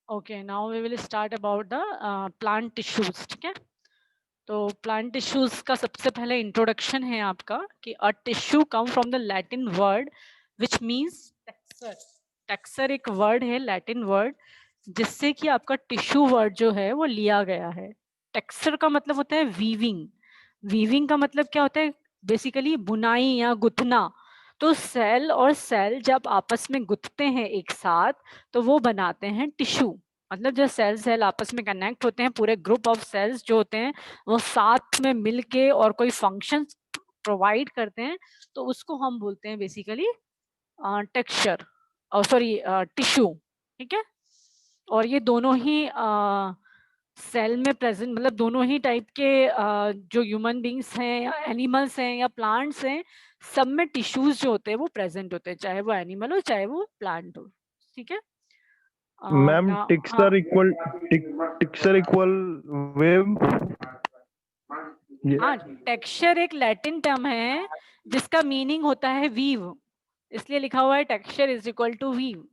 Okay, now we will start about the plant tissues. ठीक है, तो प्लांट टिश्यूज का सबसे पहले इंट्रोडक्शन है आपका कि a tissue come from the Latin word which means texture. Texture एक वर्ड है, लैटिन वर्ड, जिससे कि आपका टिश्यू वर्ड जो है वो लिया गया है। टेक्सचर का मतलब होता है वीविंग। वीविंग का मतलब क्या होता है? बेसिकली बुनाई या गुथना। तो सेल और सेल जब आपस में गुथते हैं एक साथ, तो वो बनाते हैं टिश्यू। मतलब जब सेल सेल आपस में कनेक्ट होते हैं, पूरे ग्रुप ऑफ सेल्स जो होते हैं वो साथ में मिलके और कोई फंक्शन प्रोवाइड करते हैं, तो उसको हम बोलते हैं बेसिकली टेक्सचर, और सॉरी टिश्यू। ठीक है, और ये दोनों ही सेल में प्रेजेंट, मतलब दोनों ही टाइप के जो ह्यूमन बींग्स हैं या एनिमल्स हैं या प्लांट्स हैं, सब में टिश्यूज जो होते हैं वो प्रेजेंट होते हैं, चाहे वो एनिमल हो चाहे वो प्लांट हो। ठीक है, मैम ना हाँ। टिक्सर इक्वल वेव। हाँ, टेक्सचर एक लैटिन टर्म है जिसका मीनिंग होता है वीव, इसलिए लिखा हुआ है texture is equal to weave.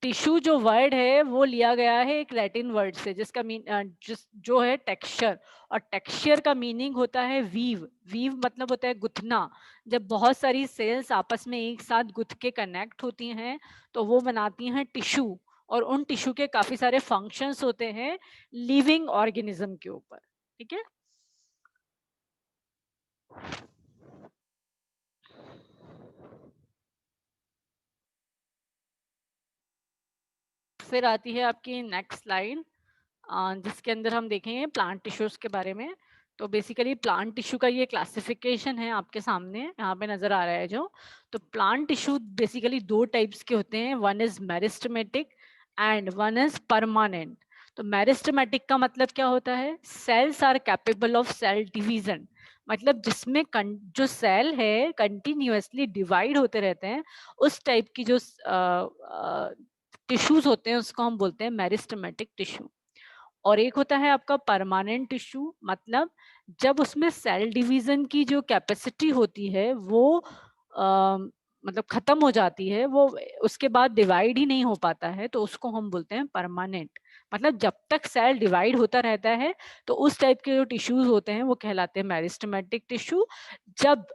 Tissue जो वर्ड है वो लिया गया है एक लैटिन वर्ड से जिसका जो है टेक्सचर, और टेक्सचर का मीनिंग होता है वीव। वीव मतलब होता है गुथना। जब बहुत सारी सेल्स आपस में एक साथ गुथ के कनेक्ट होती हैं तो वो बनाती हैं टिश्यू, और उन टिश्यू के काफी सारे फंक्शंस होते हैं लिविंग ऑर्गेनिज्म के ऊपर। ठीक है, फिर आती है आपकी नेक्स्ट स्लाइड, जिसके अंदर हम देखेंगे प्लांट टिश्यूज के बारे में। तो बेसिकली प्लांट टिश्यू का ये क्लासिफिकेशन है आपके सामने यहाँ पे नजर आ रहा है जो। तो प्लांट टिश्यू बेसिकली दो टाइप्स के होते हैं, one is meristematic and one is permanent. तो मेरिस्टेमेटिक का मतलब क्या होता है? Cells are capable of cell division, मतलब जिसमें जो सेल है कंटिन्यूअसली डिवाइड होते रहते हैं, उस टाइप की जो टिश्यूज होते हैं उसको हम बोलते हैं मेरिस्टेमेटिक टिश्यू। और एक होता है आपका परमानेंट टिश्यू, मतलब जब उसमें सेल डिवीजन की जो कैपेसिटी होती है वो मतलब खत्म हो जाती है, वो उसके बाद डिवाइड ही नहीं हो पाता है, तो उसको हम बोलते हैं परमानेंट। मतलब जब तक सेल डिवाइड होता रहता है तो उस टाइप के जो टिश्यूज होते हैं वो कहलाते हैं मेरिस्टेमेटिक टिश्यू। जब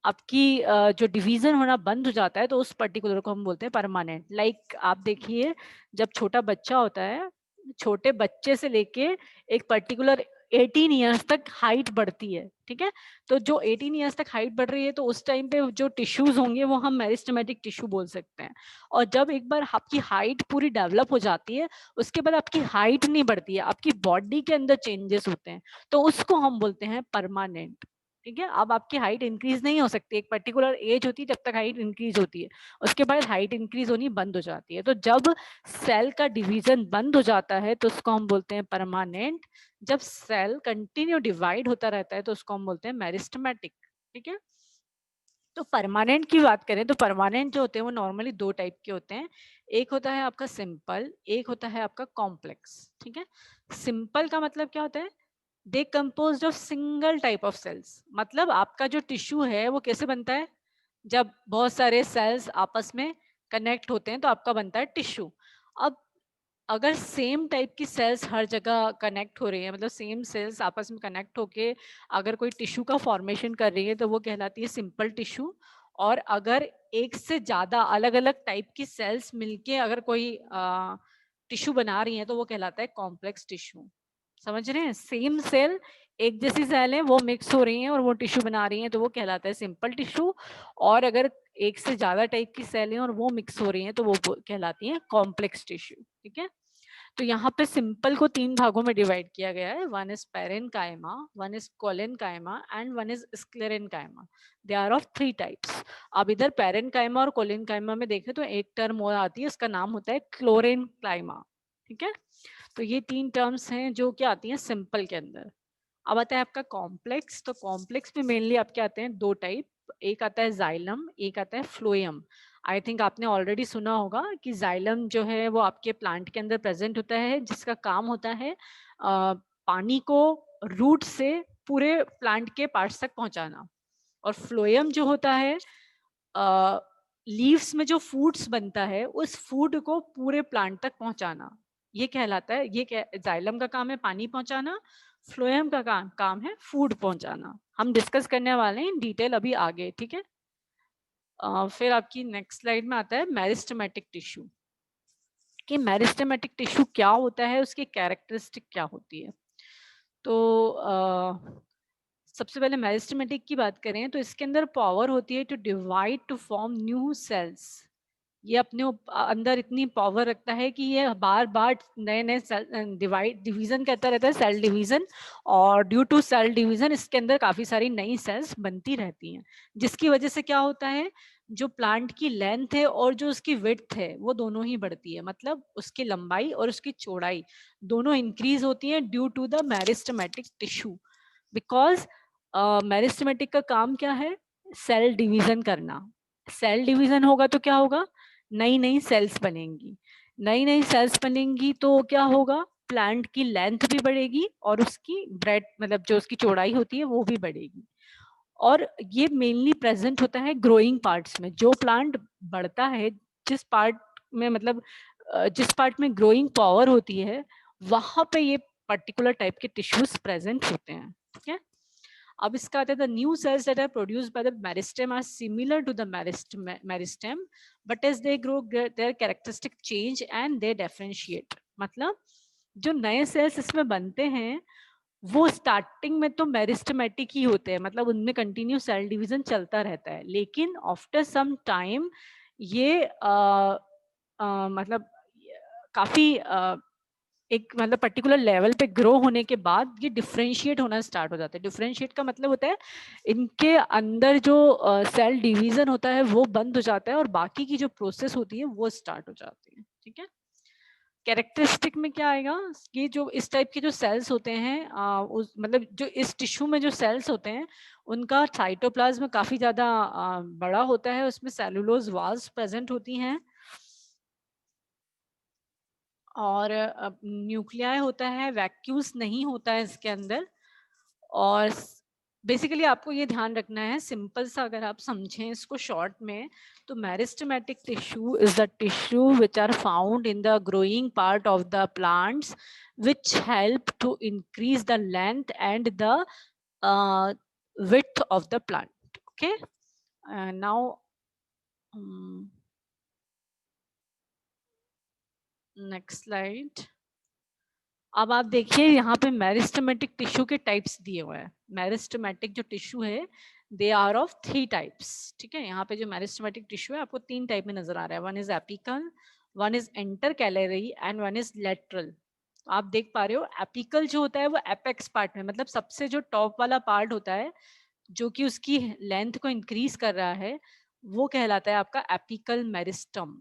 आपकी जो डिवीजन होना बंद हो जाता है तो उस पर्टिकुलर को हम बोलते हैं परमानेंट। लाइक आप देखिए, जब छोटा बच्चा होता है, छोटे बच्चे से लेके एक पर्टिकुलर 18 ईयर्स तक हाइट बढ़ती है। ठीक है, तो जो 18 ईयर्स तक हाइट बढ़ रही है तो उस टाइम पे जो टिश्यूज होंगे वो हम मेरिस्टेमेटिक टिश्यू बोल सकते हैं। और जब एक बार आपकी हाइट पूरी डेवलप हो जाती है, उसके बाद आपकी हाइट नहीं बढ़ती है, आपकी बॉडी के अंदर चेंजेस होते हैं, तो उसको हम बोलते हैं परमानेंट। ठीक है, अब आपकी हाइट इंक्रीज नहीं हो सकती, एक पर्टिकुलर एज होती है जब तक हाइट इंक्रीज होती है, उसके बाद हाइट इंक्रीज होनी बंद हो जाती है। तो जब सेल का डिवीजन बंद हो जाता है तो उसको हम बोलते हैं परमानेंट। जब सेल कंटिन्यू डिवाइड होता रहता है तो उसको हम बोलते हैं मेरिस्टेमेटिक। ठीक है, तो परमानेंट की बात करें तो परमानेंट जो होते हैं वो नॉर्मली दो टाइप के होते हैं, एक होता है आपका सिंपल, एक होता है आपका कॉम्प्लेक्स। ठीक है, सिंपल का मतलब क्या होता है? They compose of single type of cells. मतलब आपका जो टिश्यू है वो कैसे बनता है? जब बहुत सारे सेल्स आपस में कनेक्ट होते हैं तो आपका बनता है टिश्यू। अब अगर सेम टाइप की सेल्स हर जगह कनेक्ट हो रही है, मतलब सेम सेल्स आपस में कनेक्ट होके अगर कोई टिश्यू का फॉर्मेशन कर रही है तो वो कहलाती है सिंपल टिश्यू। और अगर एक से ज्यादा अलग अलग टाइप की सेल्स मिलके अगर कोई टिश्यू बना रही है तो वो कहलाता है कॉम्प्लेक्स टिश्यू। समझ रहे हैं? सेम सेल, एक जैसी सेल है वो मिक्स हो रही हैं और वो टिश्यू बना रही हैं तो वो कहलाता है सिंपल टिश्यू। और अगर एक से ज्यादा टाइप की सेल हैं और वो मिक्स हो रही हैं तो वो कहलाती हैं कॉम्प्लेक्स टिश्यू। ठीक है, तो यहाँ पे सिंपल को तीन भागों में डिवाइड किया गया है, one is parenchyma, one is collenchyma and one is sclerenchyma. They are of three types. अब इधर पेरेनकाइमा और कोलेनकाइमा में देखें तो एक टर्म और आती है, उसका नाम होता है क्लोरेनकाइमा। ठीक है, तो ये तीन टर्म्स हैं जो क्या आती हैं सिंपल के अंदर। अब आता है आपका कॉम्प्लेक्स, तो कॉम्प्लेक्स में मेनली आपके आते हैं दो टाइप, एक आता है जाइलम, एक आता है फ्लोएम। आई थिंक आपने ऑलरेडी सुना होगा कि जाइलम जो है वो आपके प्लांट के अंदर प्रेजेंट होता है, जिसका काम होता है पानी को रूट से पूरे प्लांट के पार्ट्स तक पहुंचाना। और फ्लोएम जो होता है लीव्स में जो फूड्स बनता है उस फूड को पूरे प्लांट तक पहुंचाना, ये कहलाता है, ये जाइलम का काम है पानी पहुंचाना, फ्लोएम का काम है फूड पहुंचाना। हम डिस्कस करने वाले हैं इन डिटेल अभी आगे, ठीक है। फिर आपकी नेक्स्ट स्लाइड में आता है मेरिस्टेमेटिक टिश्यू, कि मेरिस्टेमेटिक टिश्यू क्या होता है, उसकी कैरेक्टरिस्टिक क्या होती है। तो सबसे पहले मेरिस्टेमेटिक की बात करें तो इसके अंदर पावर होती है to divide to form new cells. ये अपने अंदर इतनी पावर रखता है कि ये बार बार नए नए डिवीजन करता रहता है, सेल डिवीजन, और ड्यू टू सेल डिवीजन इसके अंदर काफी सारी नई सेल्स बनती रहती हैं, जिसकी वजह से क्या होता है, जो प्लांट की लेंथ है और जो उसकी विड्थ है वो दोनों ही बढ़ती है, मतलब उसकी लंबाई और उसकी चौड़ाई दोनों इंक्रीज होती है due to the meristematic tissue. Because meristematic का काम क्या है, सेल डिवीजन करना। सेल डिवीजन होगा तो क्या होगा, नई नई सेल्स बनेंगी, नई नई सेल्स बनेंगी तो क्या होगा, प्लांट की लेंथ भी बढ़ेगी और उसकी ब्रेड मतलब जो उसकी चौड़ाई होती है वो भी बढ़ेगी। और ये मेनली प्रेजेंट होता है ग्रोइंग पार्ट्स में, जो प्लांट बढ़ता है जिस पार्ट में मतलब जिस पार्ट में ग्रोइंग पावर होती है वहां पे ये पर्टिकुलर टाइप के टिश्यूज प्रेजेंट होते हैं, ठीक है। अब इसका आता है the new cells that are produced by the meristem are similar to the meristem but as they grow their characteristic change and they differentiate. मतलब जो नए सेल्स इसमें बनते हैं वो स्टार्टिंग में तो मेरिस्टेमेटिक ही होते हैं, मतलब उनमें कंटिन्यू सेल डिवीजन चलता रहता है, लेकिन आफ्टर सम टाइम ये मतलब काफी एक मतलब पर्टिकुलर लेवल पे ग्रो होने के बाद ये डिफरेंशिएट होना स्टार्ट हो जाता है। डिफरेंशिएट का मतलब होता है इनके अंदर जो सेल डिवीजन होता है वो बंद हो जाता है और बाकी की जो प्रोसेस होती है वो स्टार्ट हो जाती है, ठीक है। कैरेक्टरिस्टिक में क्या आएगा, ये जो इस टाइप के जो सेल्स होते हैं उस मतलब जो इस टिश्यू में जो सेल्स होते हैं उनका साइटोप्लाज्म काफी ज्यादा बड़ा होता है, उसमें सेलुलोज वाल्स प्रेजेंट होती हैं और न्यूक्लियाई होता है, वैक्यूल्स नहीं होता है इसके अंदर। और बेसिकली आपको ये ध्यान रखना है, सिंपल सा अगर आप समझें इसको शॉर्ट में, तो meristematic tissue is the tissue which are found in the growing part of the plants which help to increase the length and the width of the plant. Okay, now next slide. अब आप देखिए यहाँ पे meristematic tissue के types दिए हुए हैं। Meristematic जो टिश्यू है दे आर ऑफ 3 टाइप्स, ठीक है। यहाँ पे जो मेरिस्टेमेटिक टिश्यू है आपको 3 टाइप में नजर आ रहा है, one is apical, one is intercalary and one is lateral. आप देख पा रहे हो एपिकल जो होता है वो एपेक्स पार्ट में, मतलब सबसे जो टॉप वाला पार्ट होता है जो कि उसकी लेंथ को इंक्रीज कर रहा है वो कहलाता है आपका एपिकल मेरिस्टम।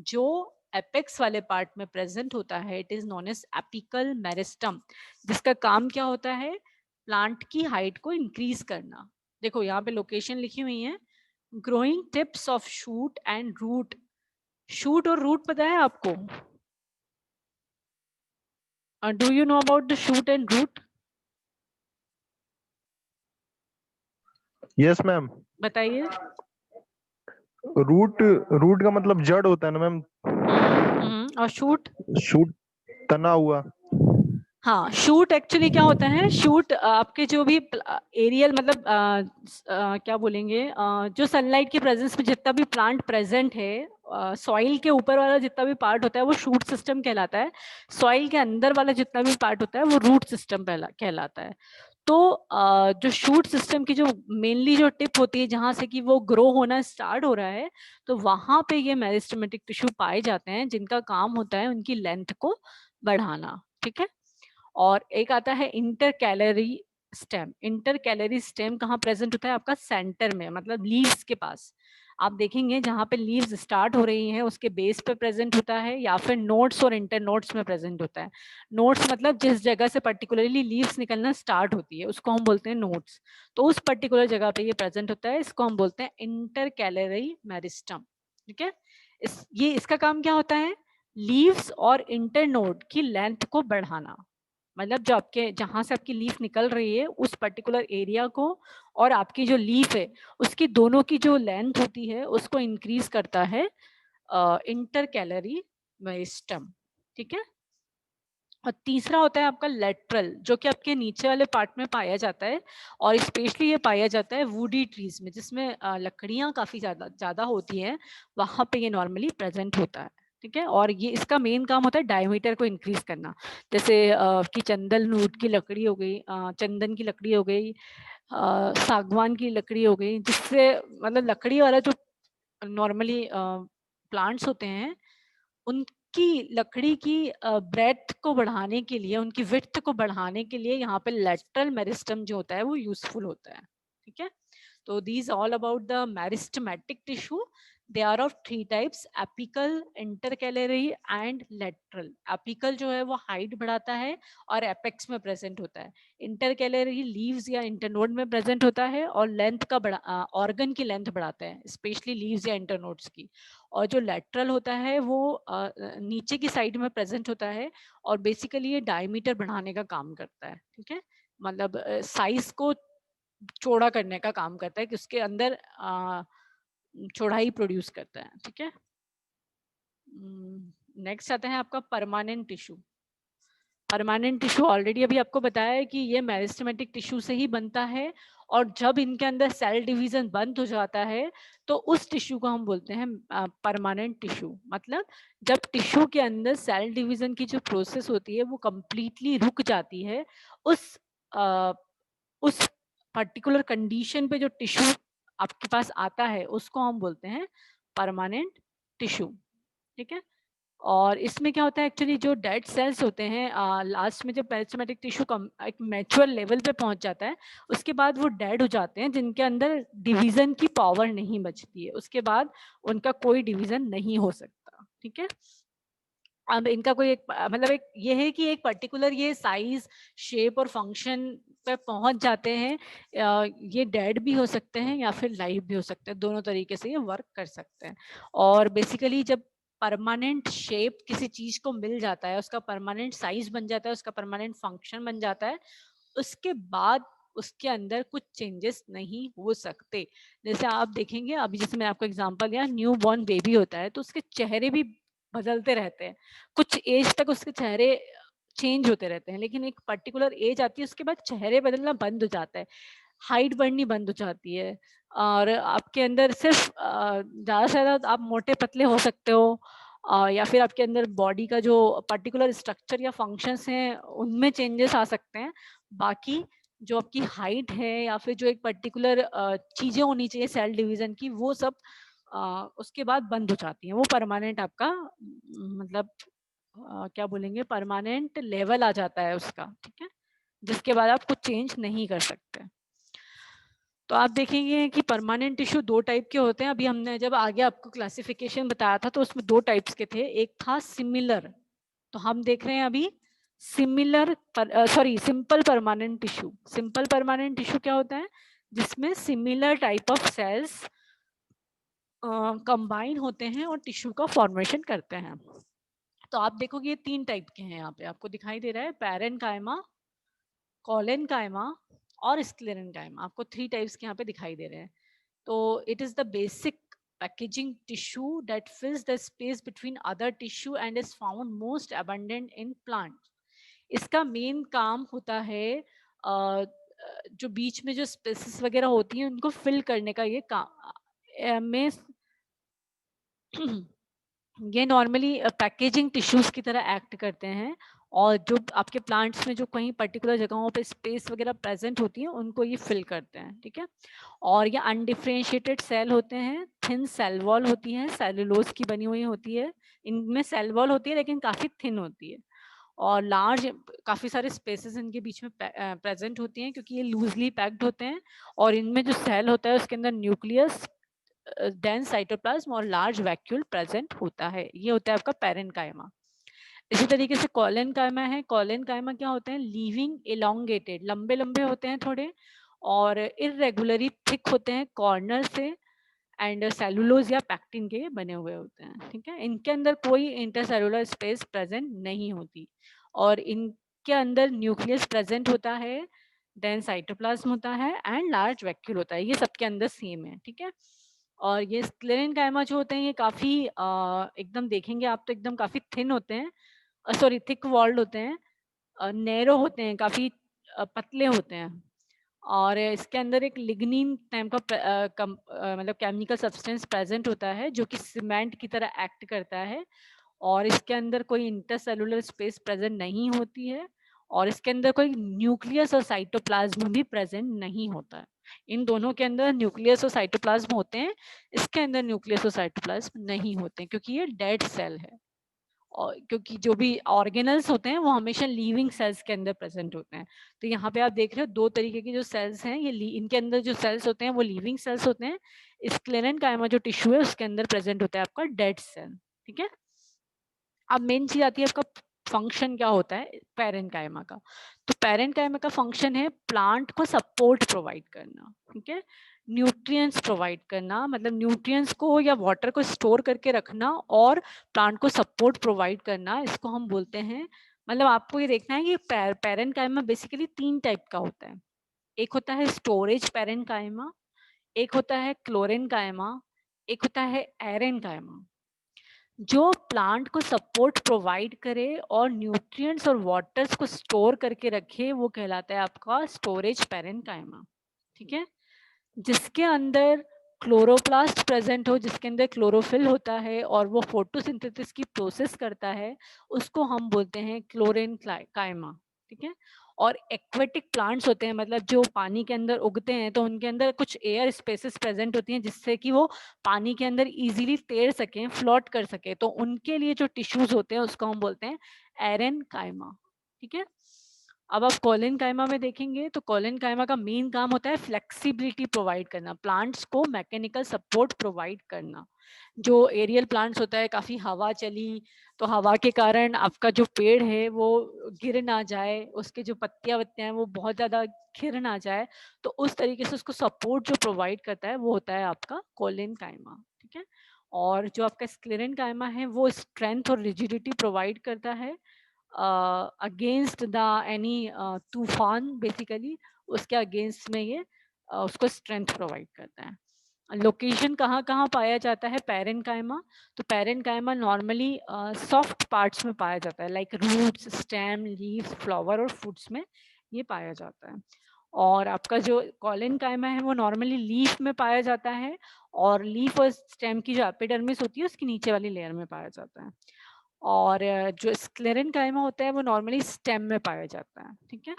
जो एपेक्स वाले पार्ट में प्रेजेंट होता है it is known as apical meristem, जिसका काम क्या होता है, प्लांट की हाइट को इंक्रीज करना। देखो यहाँ पे लोकेशन लिखी हुई है, growing tips of shoot and root. Shoot और रूट पता है आपको, do you know about the shoot and root? Yes ma'am. बताइए। रूट, रूट का मतलब जड़ होता है ना मैम। और शूट? शूट, तना हुआ। हाँ, शूट एक्चुअली क्या होता है, शूट आपके जो भी एरियल मतलब क्या बोलेंगे, जो सनलाइट की प्रेजेंस में जितना भी प्लांट प्रेजेंट है, सॉइल के ऊपर वाला जितना भी पार्ट होता है वो शूट सिस्टम कहलाता है, सॉइल के अंदर वाला जितना भी पार्ट होता है वो रूट सिस्टम कहलाता है। तो जो शूट सिस्टम की जो मेनली जो टिप होती है जहां से कि वो ग्रो होना स्टार्ट हो रहा है, तो वहां पे ये मेरिस्टेमेटिक टिश्यू पाए जाते हैं जिनका काम होता है उनकी लेंथ को बढ़ाना, ठीक है। और एक आता है inter calorie stem. Inter calorie stem कहाँ प्रेजेंट होता है, आपका सेंटर में, मतलब लीव्स के पास। आप देखेंगे जहाँ पे लीव्स स्टार्ट हो रही हैं उसके बेस पे प्रेजेंट होता है, या फिर नोड्स और इंटर नोड्स में प्रेजेंट होता है। नोड्स मतलब जिस जगह से पर्टिकुलरली लीव्स निकलना स्टार्ट होती है उसको हम बोलते हैं नोड्स, तो उस पर्टिकुलर जगह पे ये प्रेजेंट होता है, इसको हम बोलते हैं इंटर कैलरी मेरिस्टम, ठीक है। इसका काम क्या होता है, लीव्स और इंटरनोड की लेंथ को बढ़ाना। मतलब जो आपके जहाँ से आपकी लीफ निकल रही है उस पर्टिकुलर एरिया को और आपकी जो लीफ है उसकी दोनों की जो लेंथ होती है उसको इंक्रीज करता है इंटर कैलरी मेरिस्टम, ठीक है। और तीसरा होता है आपका लेटरल, जो कि आपके नीचे वाले पार्ट में पाया जाता है और स्पेशली ये पाया जाता है वुडी ट्रीज में, जिसमें लकड़ियां काफी ज्यादा ज्यादा होती हैं, वहां पे ये नॉर्मली प्रेजेंट होता है, ठीक है। और ये इसका मेन काम होता है डायमीटर को इंक्रीज करना, जैसे कि चंदनवुड की लकड़ी हो गई, चंदन की लकड़ी हो गई, सागवान की लकड़ी हो गई, जिससे मतलब लकड़ी वाला जो नॉर्मली प्लांट्स होते हैं उनकी लकड़ी की ब्रेथ को बढ़ाने के लिए, उनकी विड्थ को बढ़ाने के लिए यहाँ पे लेटरल मेरिस्टम जो होता है वो यूजफुल होता है, ठीक है। तो these all about the meristematic tissue. They are of three types: apical, intercalary and lateral. apical जो है वो हाइट बढ़ाता है और एपेक्स में प्रेजेंट होता है। intercalary लीव्स या इंटरनोड में प्रेजेंट होता है और लेंथ का बढ़ा ऑर्गन की लेंथ बढ़ाता है, स्पेशली लीव्स या इंटरनोड्स की। और जो लेटरल होता है वो नीचे की साइड में प्रेजेंट होता है और बेसिकली ये डायमीटर बढ़ाने का काम करता है, ठीक है। मतलब साइज को चौड़ा करने का काम करता है कि उसके अंदर चौड़ाई प्रोड्यूस करता है, ठीक है। नेक्स्ट आता है आपका permanent tissue. Permanent tissue already अभी आपको बताया है कि ये मेरिस्टेमेटिक टिश्यू से ही बनता है और जब इनके अंदर सेल डिवीजन बंद हो जाता है तो उस टिश्यू को हम बोलते हैं परमानेंट टिश्यू। मतलब जब टिश्यू के अंदर सेल डिवीजन की जो प्रोसेस होती है वो कंप्लीटली रुक जाती है, उस आ, उस पर्टिकुलर कंडीशन पे जो टिश्यू आपके पास आता है उसको हम बोलते हैं परमानेंट टिश्यू, ठीक है। और इसमें क्या होता है एक्चुअली, जो डेड सेल्स होते हैं लास्ट में जब पेरिस्टेमेटिक टिश्यू एक मैच्योर लेवल पे पहुंच जाता है उसके बाद वो डेड हो जाते हैं, जिनके अंदर डिवीजन की पावर नहीं बचती है, उसके बाद उनका कोई डिवीजन नहीं हो सकता, ठीक है। अब इनका कोई एक मतलब एक ये है कि एक पर्टिकुलर ये साइज, शेप और फंक्शन पे पहुंच जाते हैं। ये डेड भी हो सकते हैं या फिर लाइव भी हो सकते हैं, दोनों तरीके से ये वर्क कर सकते हैं। और बेसिकली जब परमानेंट शेप किसी चीज को मिल जाता है, उसका परमानेंट साइज बन जाता है, उसका परमानेंट फंक्शन बन जाता है, उसके बाद उसके अंदर कुछ चेंजेस नहीं हो सकते। जैसे आप देखेंगे अभी, जैसे मैं आपको एग्जांपल दिया, न्यू बॉर्न बेबी होता है तो उसके चेहरे भी बदलते रहते हैं, कुछ एज तक उसके चेहरे चेंज होते रहते हैं, लेकिन एक पर्टिकुलर एज आती है उसके बाद चेहरे बदलना बंद हो जाता है, हाइट बढ़नी बंद हो जाती है और आपके अंदर सिर्फ ज़्यादा से ज़्यादा आप मोटे पतले हो सकते हो, या फिर आपके अंदर बॉडी का जो पर्टिकुलर स्ट्रक्चर या फंक्शंस हैं उनमें चेंजेस आ सकते हैं। बाकी जो आपकी हाइट है या फिर जो एक पर्टिकुलर चीज़ें होनी चाहिए सेल डिवीजन की, वो सब उसके बाद बंद हो जाती हैं। वो परमानेंट आपका मतलब क्या बोलेंगे, परमानेंट लेवल आ जाता है उसका, ठीक है, जिसके बाद आप कुछ चेंज नहीं कर सकते। तो आप देखेंगे कि परमानेंट टिश्यू दो टाइप के होते हैं। अभी हमने जब आगे आपको क्लासिफिकेशन बताया था तो उसमें दो टाइप्स के थे, एक था सिमिलर, तो हम देख रहे हैं अभी similar sorry simple permanent tissue. Simple permanent tissue क्या होता है, जिसमें similar type of cells combine होते हैं और टिश्यू का फॉर्मेशन करते हैं। तो आप देखोगे ये तीन टाइप के हैं, यहाँ पे आपको दिखाई दे रहा है, पैरेनकाइमा, कॉलेनकाइमा और स्क्लेरेनकाइमा। आपको थ्री टाइप्स के यहाँ पे दिखाई दे रहे हैं। तो it is the basic packaging tissue that fills the space between other tissue and is found most abundant in plant. इसका मेन काम होता है जो बीच में जो स्पेसेस वगैरह होती हैं उनको फिल करने का, ये काम में ये नॉर्मली पैकेजिंग टिश्यूज की तरह एक्ट करते हैं और जो आपके प्लांट्स में जो कहीं पर्टिकुलर जगहों पे स्पेस वगैरह प्रेजेंट होती है उनको ये फिल करते हैं, ठीक है। और ये अनडिफरेंशिएटेड सेल होते हैं, थिन सेल वॉल होती है, सेलुलोज की बनी हुई होती है, इनमें सेल वॉल होती है लेकिन काफ़ी थिन होती है और लार्ज काफ़ी सारे स्पेसेस इनके बीच में प्रेजेंट होती हैं क्योंकि ये लूजली पैक्ड होते हैं। और इनमें जो सेल होता है उसके अंदर न्यूक्लियस, डेंस साइटोप्लाज्म और लार्ज वैक्यूल प्रेजेंट होता है। ये होता है आपका पैरेनकाइमा। इसी तरीके से कॉलेनकाइमा है। कॉलेनकाइमा क्या होते हैं, लिविंग एलोंगेटेड, लंबे लंबे होते हैं थोड़े और इरेगुलरली थिक होते हैं कॉर्नर से एंड सेलुलोज या पैक्टिन के बने हुए होते हैं, ठीक है। इनके अंदर कोई इंटरसेलुलर स्पेस प्रेजेंट नहीं होती और इन इसके अंदर न्यूक्लियस प्रेजेंट होता है, देन साइटोप्लाज्म होता है एंड लार्ज वैक्यूल होता है, ये सबके अंदर सेम है, ठीक है। और ये स्क्लेरेनकाइमा जो होते हैं ये काफी एकदम देखेंगे आप तो एकदम काफी थिन होते हैं, सॉरी थिक वॉल्ड होते हैं, नैरो होते हैं, काफी पतले होते हैं। और इसके अंदर एक लिग्निन टाइप का मतलब केमिकल सब्सटेंस प्रेजेंट होता है जो कि सीमेंट की तरह एक्ट करता है, और इसके अंदर कोई इंटरसेलुलर स्पेस प्रेजेंट नहीं होती है, और इसके अंदर कोई न्यूक्लियस और साइटोप्लाज्म भी प्रेजेंट नहीं होता है। इन दोनों के अंदर न्यूक्लियस और साइटोप्लाज्म होते हैं, इसके अंदर न्यूक्लियस और साइटोप्लाज्म नहीं होते हैं, क्योंकि ये डेड सेल है। और क्योंकि जो भी ऑर्गेनल्स होते हैं वो हमेशा लिविंग सेल्स के अंदर प्रेजेंट होते हैं। तो यहाँ पे आप देख रहे हो दो तरीके के जो सेल्स हैं, ये इनके अंदर जो सेल्स होते हैं वो लिविंग सेल्स होते हैं। स्क्लेरेनकाइमा जो टिश्यू है उसके अंदर प्रेजेंट होता है आपका डेड सेल, ठीक है। अब मेन चीज आती है आपका फंक्शन क्या होता है पैरेन्काइमा का। तो पैरेन्काइमा का फंक्शन है प्लांट को सपोर्ट प्रोवाइड करना, ठीक है, न्यूट्रिएंट्स प्रोवाइड करना, मतलब न्यूट्रिएंट्स को या वाटर को स्टोर करके रखना और प्लांट को सपोर्ट प्रोवाइड करना, इसको हम बोलते हैं। मतलब आपको ये देखना है कि पैरेन्काइमा बेसिकली 3 टाइप का होता है। एक होता है स्टोरेज पैरेन्काइमा, एक होता है क्लोरेन्काइमा, एक होता है एरेन्काइमा। जो प्लांट को सपोर्ट प्रोवाइड करे और न्यूट्रिएंट्स और वाटर्स को स्टोर करके रखे, वो कहलाता है आपका स्टोरेज पैरेन्काइमा, ठीक है। जिसके अंदर क्लोरोप्लास्ट प्रेजेंट हो, जिसके अंदर क्लोरोफिल होता है और वो फोटोसिंथेसिस की प्रोसेस करता है, उसको हम बोलते हैं क्लोरेन्काइमा, ठीक है। और एक्वेटिक प्लांट्स होते हैं, मतलब जो पानी के अंदर उगते हैं, तो उनके अंदर कुछ एयर स्पेसेस प्रेजेंट होती हैं जिससे कि वो पानी के अंदर इजीली तैर सकें, फ्लोट कर सके, तो उनके लिए जो टिश्यूज होते हैं उसको हम बोलते हैं एरेन्काइमा, ठीक है। अब आप कोलेनकाइमा में देखेंगे तो कोलेनकाइमा का मेन काम होता है फ्लेक्सिबिलिटी प्रोवाइड करना, प्लांट्स को मैकेनिकल सपोर्ट प्रोवाइड करना। जो एरियल प्लांट्स होता है, काफी हवा चली तो हवा के कारण आपका जो पेड़ है वो गिर ना जाए, उसके जो पत्तियां वत्तियां हैं वो बहुत ज्यादा गिर ना जाए, तो उस तरीके से उसको सपोर्ट जो प्रोवाइड करता है वो होता है आपका कोलेनकाइमा, ठीक है। और जो आपका स्क्लेरेनकाइमा है वो स्ट्रेंथ और रिजिडिटी प्रोवाइड करता है अगेंस्ट द एनी तूफान, बेसिकली उसके अगेंस्ट में ये उसको स्ट्रेंथ प्रोवाइड करता है। लोकेशन कहाँ कहाँ पाया जाता है पैरेन्काइमा, तो पैरेन्काइमा नॉर्मली सॉफ्ट पार्ट्स में पाया जाता है, like roots, stem, leaves, flower और फ्रूट्स में ये पाया जाता है। और आपका जो कोलेनकाइमा है वो नॉर्मली लीफ में पाया जाता है, और लीफ और स्टेम की जो एपिडर्मिस होती है उसकी नीचे वाली लेयर में पाया जाता है। और जो स्क्लेरेनकाइमा होता है वो नॉर्मली स्टेम में पाया जाता है, ठीक है।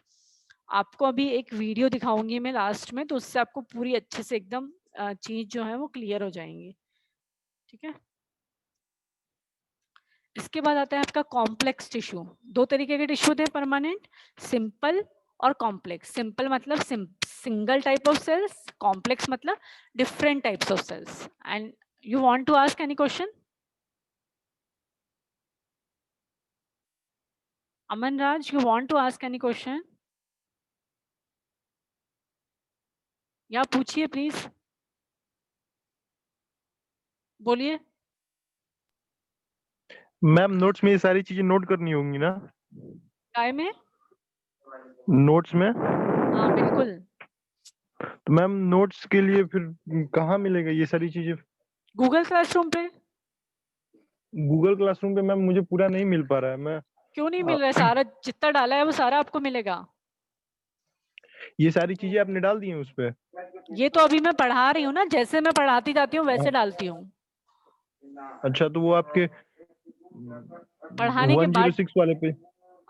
आपको अभी एक वीडियो दिखाऊंगी मैं लास्ट में, तो उससे आपको पूरी अच्छे से एकदम चीज जो है वो क्लियर हो जाएंगी, ठीक है। इसके बाद आता है आपका कॉम्प्लेक्स टिश्यू। दो तरीके के टिश्यू होते हैं परमानेंट, सिंपल और कॉम्प्लेक्स। सिंपल मतलब single type of cells, complex मतलब different types of cells. And you want to ask any question? Aman Raj, you want to ask any question? या पूछिए प्लीज, बोलिए। मैम नोट्स में ये सारी चीजें नोट करनी होंगी ना? काय में? नोट्स में? हाँ बिल्कुल। तो मैम नोट्स के लिए फिर कहाँ मिलेगा ये सारी चीजें? गूगल क्लासरूम पे। गूगल क्लासरूम पे मैम मुझे पूरा नहीं मिल पा रहा है। मैं क्यों नहीं मिल रहा है? सारा जितना डाला है वो सारा आपको मिलेगा। ये सारी चीजें आपने डाल दी हैं उस पे? ये तो अभी मैं पढ़ा रही हूँ ना, जैसे मैं पढ़ाती जाती हूँ वैसे डालती हूँ। अच्छा, तो वो आपके पढ़ाने के बाद 106 वाले पे?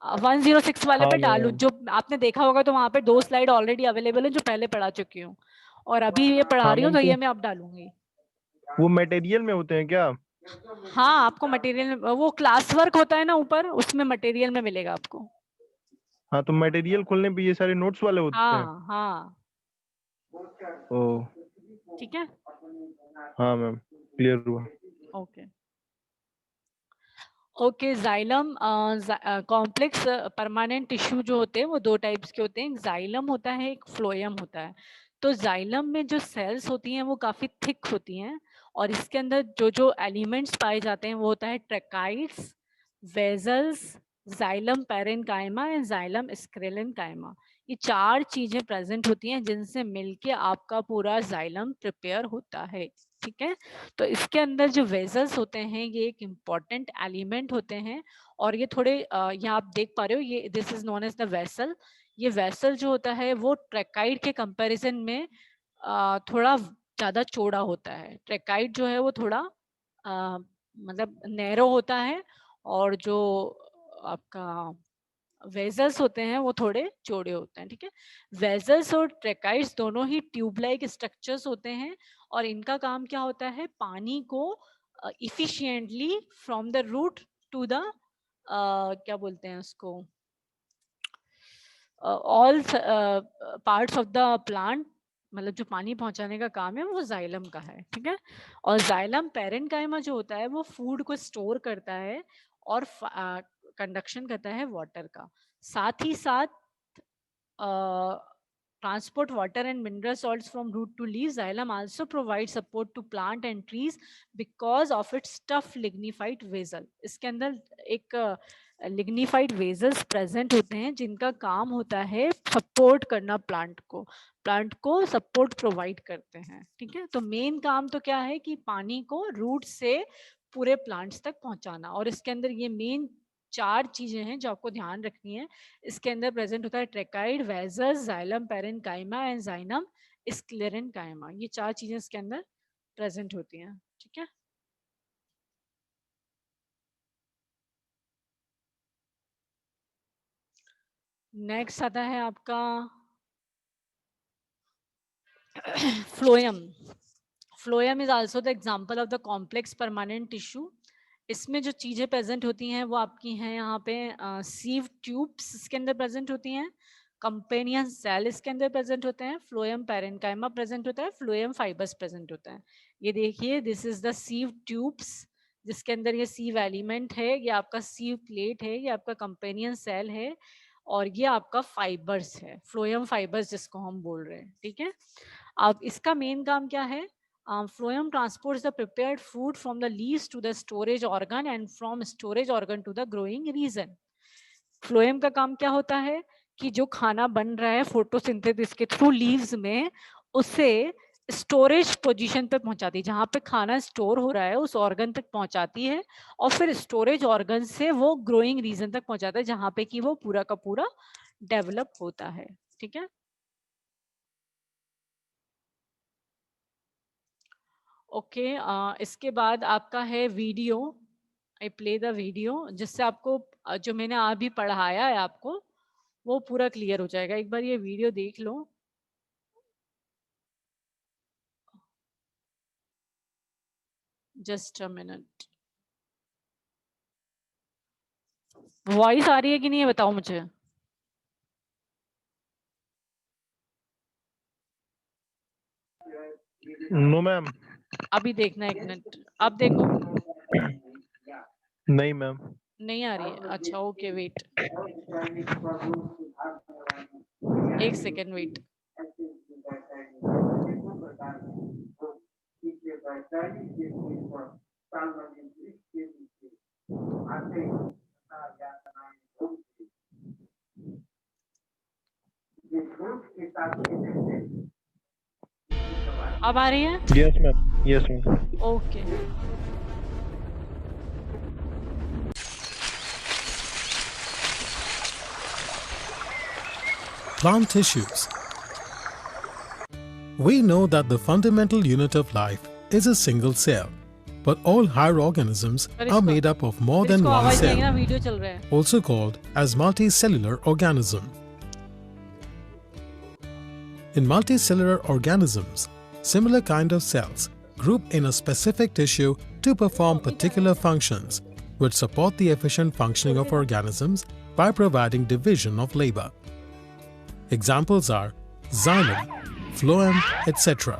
106 वाले हाँ पे डालू, मैम। जो आपने देखा होगा तो वहां पे 2 स्लाइड ऑलरेडी अवेलेबल है जो पहले पढ़ा चुकी हूँ, और अभी ये पढ़ा हाँ रही हूँ मैम, तो तो ये मैं अब डालूंगी। वो मटेरियल में होते हैं क्या? हाँ आपको मटेरियल, वो क्लास वर्क होता है ना ऊपर, उसमें मटेरियल में मिलेगा आपको। हाँ, तो मटेरियल खोलने पे ये सारे नोट्स वाले होते हैं? हाँ हाँ ओ। ठीक है। हाँ मैम, क्लियर हुआ। Okay okay. Xylem complex permanent tissue जो होते हैं वो 2 टाइप्स के होते हैं, एक जाइलम होता है, एक फ्लोएम होता है। तो जाइलम में जो सेल्स होती हैं वो काफी थिक होती हैं, और इसके अंदर जो जो एलिमेंट्स पाए जाते हैं वो होता है tracheids, vessels, xylem parenchyma and xylem sclerenchyma. ये 4 चीजें प्रेजेंट होती हैं जिनसे मिलके आपका पूरा जाइलम प्रिपेयर होता है। ठीक है, तो इसके अंदर जो वेजल्स होते हैं ये एक इम्पॉर्टेंट एलिमेंट होते हैं, और ये थोड़े यहाँ आप देख पा रहे हो, ये this is known as the vessel. ये वेसल जो होता है वो ट्रेकाइड के कंपैरिजन में थोड़ा ज्यादा चौड़ा होता है। ट्रेकाइड जो है वो थोड़ा मतलब नैरो होता है, और जो आपका वेजल्स होते हैं वो थोड़े चौड़े होते हैं। ठीक है, वेजल्स और ट्रेकाइड्स दोनों ही ट्यूब लाइक स्ट्रक्चर्स होते हैं, और इनका काम क्या होता है, पानी को efficiently from the root to the क्या बोलते हैं उसको, all parts of the plant, मतलब जो पानी पहुंचाने का काम है वो जाइलम का है। ठीक है, और जाइलम पैरेन्काइमा जो होता है वो फूड को स्टोर करता है और कंडक्शन करता है वाटर का। साथ ही साथ transport water and mineral salts from root to leaves. Xylem also provides support to plant and trees because of its tough lignified vessel. इसके अंदर एक लिग्निफाइड वेजल्स प्रेजेंट होते हैं जिनका काम होता है सपोर्ट करना, प्लांट को सपोर्ट प्रोवाइड करते हैं। ठीक है, तो मेन काम तो क्या है कि पानी को रूट से पूरे प्लांट्स तक पहुंचाना, और इसके अंदर ये मेन 4 चीजें हैं जो आपको ध्यान रखनी है। इसके अंदर प्रेजेंट होता है ट्रेकाइड, वेजस, xylem parenchyma and xylem sclerenchyma. ये 4 चीजें इसके अंदर प्रेजेंट होती हैं। ठीक है, नेक्स्ट आता है आपका phloem. Phloem is also the example of the complex permanent tissue. इसमें जो चीजें प्रेजेंट होती हैं वो आपकी हैं यहाँ पे सीव ट्यूब्स इसके अंदर प्रेजेंट होती हैं, कंपेनियन सेल इसके अंदर प्रेजेंट होते हैं, फ्लोएम पैरेन्काइमा प्रेजेंट होता है, फ्लोएम फाइबर्स प्रेजेंट होता है। ये देखिए, this is the sieve tubes जिसके अंदर ये सीव एलिमेंट है, ये आपका सीव प्लेट है, ये आपका कंपेनियन सेल है, और ये आपका फाइबर्स है, फ्लोएम फाइबर्स जिसको हम बोल रहे हैं। ठीक है, अब इसका मेन काम क्या है, phloem transports the prepared food from the leaves to the storage organ and from storage organ to the growing region. phloem का काम क्या होता है कि जो खाना बन रहा है फोटोसिंथेसिस के थ्रू लीव्स में, उसे स्टोरेज पोजीशन पे पहुंचाती है, जहां पे खाना स्टोर हो रहा है उस ऑर्गन तक पहुंचाती है, और फिर स्टोरेज ऑर्गन से वो ग्रोइंग रीजन तक पहुंचाता है जहां पे कि वो पूरा का पूरा डेवलप होता है। ठीक है, ओके इसके बाद आपका है video. I play the video जिससे आपको जो मैंने अभी पढ़ाया है आपको वो पूरा क्लियर हो जाएगा। एक बार ये वीडियो देख लो। जस्ट अ मिनट, वॉइस आ रही है कि नहीं है बताओ मुझे। No ma'am. अभी देखना, एक मिनट, अब देखो। नहीं मैम। नहीं आ रही है, अच्छा ओके वेट, एक सेकेंड वेट। अब आ रही है? Yes ma'am, yes ma'am. Okay, Plant tissues. We know that the fundamental unit of life is a single cell, but all higher organisms are made up of more than one cell, video चल रहा है। also called as multicellular organism. In multicellular organisms, similar kind of cells group in a specific tissue to perform particular functions which support the efficient functioning of organisms by providing division of labor. Examples are xylem, phloem, etc.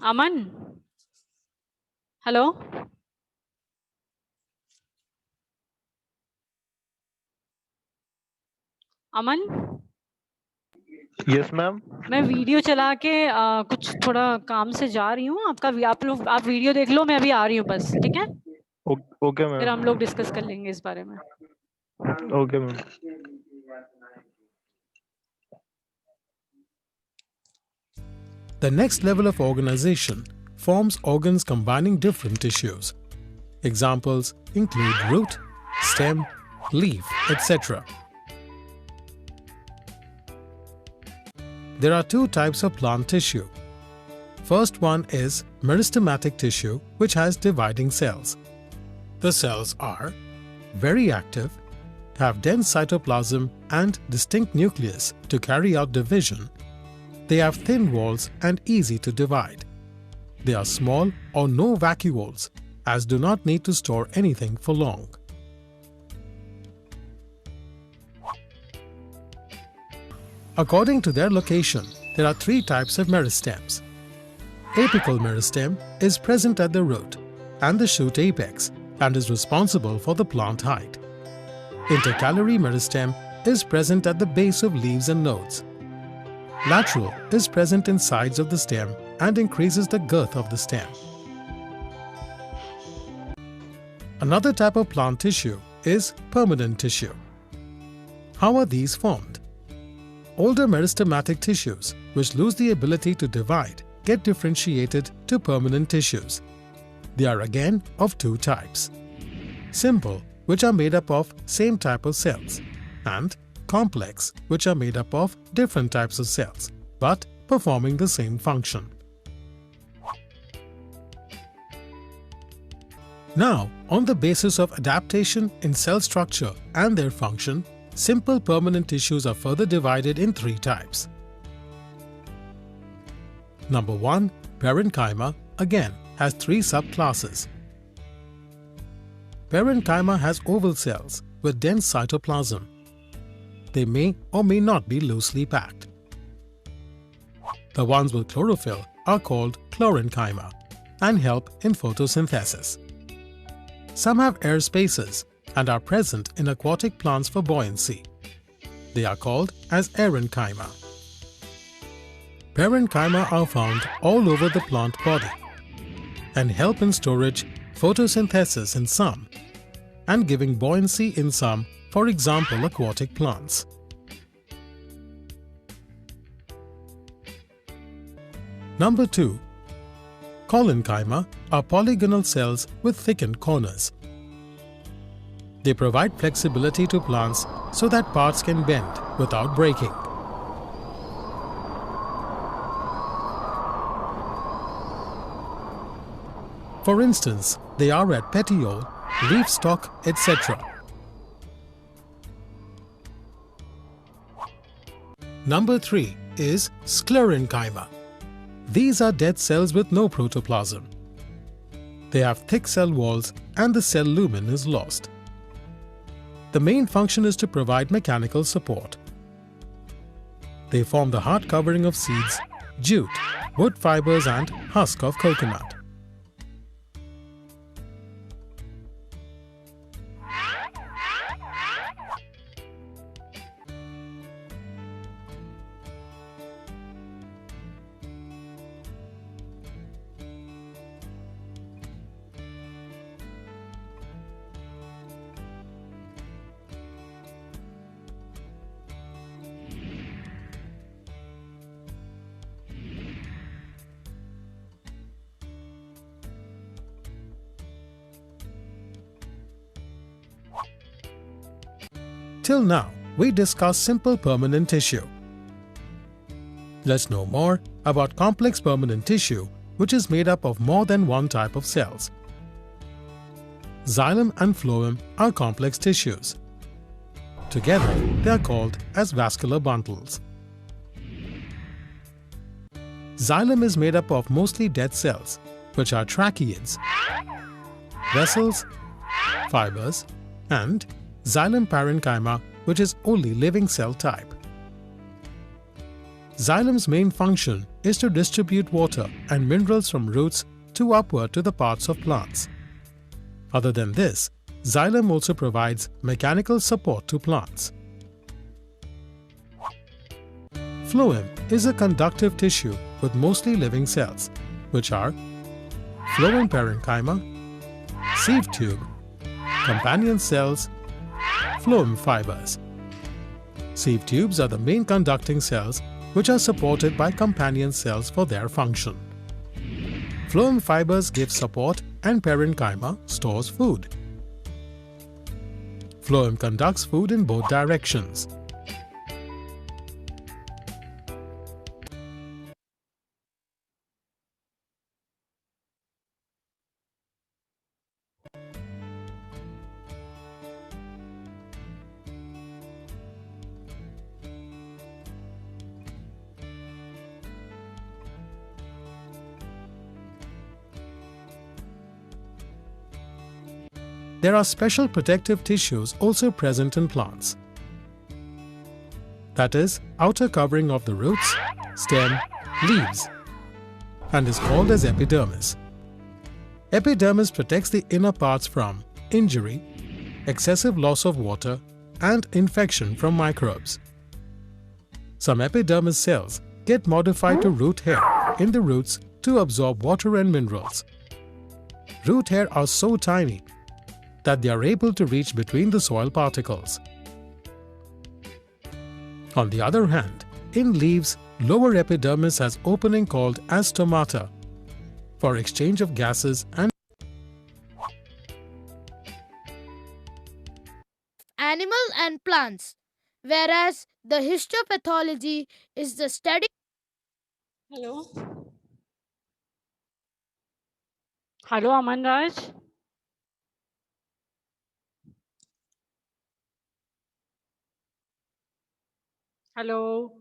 Aman, hello, Aman, yes ma'am. मैं video चला के कुछ थोड़ा काम से जा रही हूँ, आप वीडियो देख लो, मैं अभी आ रही हूँ बस। ठीक है, ओके फिर मैम। हम लोग डिस्कस कर लेंगे इस बारे में। Okay ma'am. The next level of organization forms organs combining different tissues. Examples include root, stem, leaf, etc. There are two types of plant tissue. First one is meristematic tissue, which has dividing cells. The cells are very active, have dense cytoplasm and distinct nucleus to carry out division. They have thin walls and easy to divide. They are small or no vacuoles, as do not need to store anything for long. According to their location, there are three types of meristems. Apical meristem is present at the root and the shoot apex and is responsible for the plant height. Intercalary meristem is present at the base of leaves and nodes. Lateral is present in sides of the stem and increases the girth of the stem. Another type of plant tissue is permanent tissue. How are these formed? Older meristematic tissues, which lose the ability to divide, get differentiated to permanent tissues. They are again of two types: simple, which are made up of same type of cells, and complex, which are made up of different types of cells, but performing the same function. Now, on the basis of adaptation in cell structure and their function, simple permanent tissues are further divided in three types. Number 1, parenchyma, again, has three subclasses. Parenchyma has oval cells with dense cytoplasm. They may or may not be loosely packed. The ones with chlorophyll are called chlorenchyma and help in photosynthesis. Some have air spaces and are present in aquatic plants for buoyancy. They are called as aerenchyma. Parenchyma are found all over the plant body and help in storage, photosynthesis in some, and giving buoyancy in some, for example aquatic plants. Number 2. Collenchyma are polygonal cells with thickened corners. They provide flexibility to plants so that parts can bend without breaking. For instance, they are at petiole, leaf stalk, etc. Number 3 is sclerenchyma. These are dead cells with no protoplasm. They have thick cell walls and the cell lumen is lost. The main function is to provide mechanical support. They form the hard covering of seeds, jute, wood fibers and husk of coconut. Till now, we discussed simple permanent tissue. Let's know more about complex permanent tissue, which is made up of more than one type of cells. Xylem and phloem are complex tissues. Together, they are called as vascular bundles. Xylem is made up of mostly dead cells, which are tracheids, vessels, fibers, and xylem parenchyma, which is only living cell type. Xylem's main function is to distribute water and minerals from roots to upward to the parts of plants. Other than this, xylem also provides mechanical support to plants. Phloem is a conductive tissue with mostly living cells, which are phloem parenchyma, sieve tube, companion cells, phloem fibers. Sieve tubes are the main conducting cells which are supported by companion cells for their function. Phloem fibers give support and parenchyma stores food. Phloem conducts food in both directions. There are special protective tissues also present in plants. That is, outer covering of the roots, stem, leaves, and is called as epidermis. Epidermis protects the inner parts from injury, excessive loss of water, and infection from microbes. Some epidermis cells get modified to root hair in the roots to absorb water and minerals. Root hair are so tiny that they are able to reach between the soil particles. On the other hand, in leaves, lower epidermis has opening called as stomata for exchange of gases and animal and plants, whereas the histopathology is the study. Hello. Hello, Aman Raj. Hello.